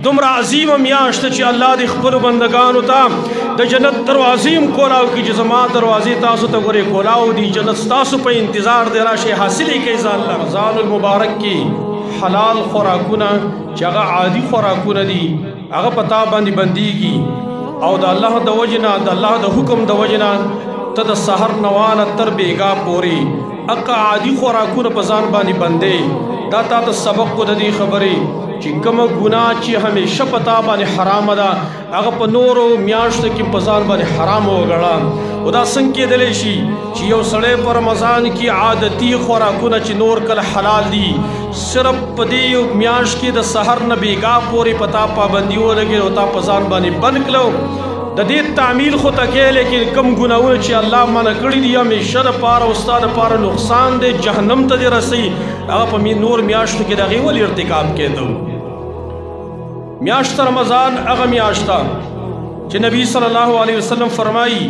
دومره عظیمه میاشت چې الله د خپلو بندګانو ته د جنت دروازې هم کولاو کړي چې زما دروازې تاسو ته ګورې کولاو دي جنت ستاسو په انتظار دی راشئ حاصلې کړئ ځان له رمضان المبارک کې حلال خوراکونه چې هغه عادي خوراکونه دي هغه په تا باندې بندېږي او د الله د وجې نه د الله د حکم د وجې نه ته د سحر نوانه تر بیګا پورې اقا عادي خوراکونه په ځان باندې بندې دا تا ته سبق کو د دې خبرې چې کومه ګناه چې همیشه په تا باندې حرامه ده هغه په نورو میاشتو کې په ځان باندې حرام وګڼه او دا څنګه کېدلی شي چې یو سړی په رمضان کې عادتي خوراکونه چې نور کله حلال دي صرف په دې میاشت کې د سحر نه بیګا پورې په تا پابندي ولګي او تا په ځان باندې بند کړو د دې تعمیل خو تکې لیکن کم ګناهونه چې الله منع کړي دي همیشه دپاره او ستا دپاره نقصان دی جهنم ته دې رسوي هغه په نور میاشتو کې د هغې ولې ارتکاب کېدو میاشت رمضان هغه میاشت ده چې نبی صلی الله علیه وسلم فرمایي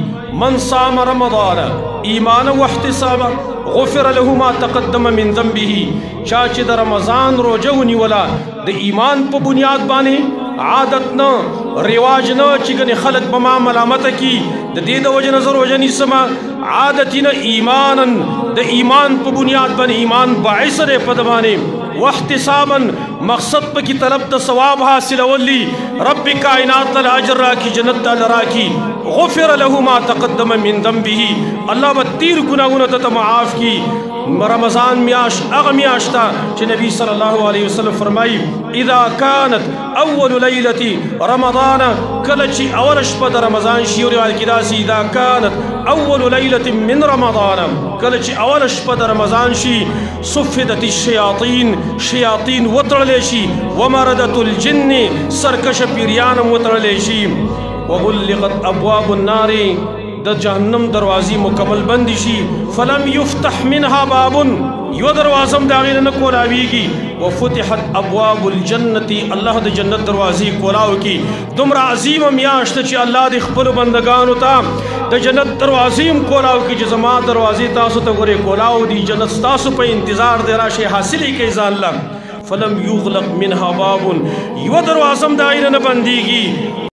من صام رمضان ایمانا واحتسابا غفر له ما تقدم من ذنبه چا چې د رمضان روژه ونیوله د ایمان په بنیاد باندې عادت نه رواج نه چې ګنې خلک به ما ملامته کی د دې د وجې نه زه روژه نیسمه عادتي نه ایمانا د ایمان په بنیاد باندې ایمان باعث دی په ده باندې واحتسابا مقصد پکې طلب د ثواب حاصلول دي رب کائنات ته اجر راکړي جنت ته راکړي غفر له ما تقدم من ذنبه الله به تیر ګناهونه ته معاف کړي رمضان میاشت هغه میاشت ده چې نبی صلی الله علیه وسلم فرمایي اذا كانت اول ليله رمضان کله چې اوله شپه د رمضان شي روایت کې داسې اذا كانت اول ليله من رمضان کله چې اوله شپه د رمضان شي صفدت الشياطين شیاطین وتړلی شي ومردت الجن سرکشه پیریان وتړلی شي وغلقت ابواب النار د جهنم دروازې مکمل بندې شي فلم یفتح منها باب یو دروازه هم د هغې نه کولاویږي وفتحت ابواب الجنة الله د جنت دروازې کولاو کړي دومره عظیمه میاشت چې الله د خپلو بندګانو ته د جنت دروازې هم کولاو کړي چې زما دروازې تاسو ته ګورې کولاو دي جنت ستاسو په انتظار دی راشئ حاصلې کړئ ځان له فلم یغلق منها باب یو دروازه هم د هغې نه بندېږي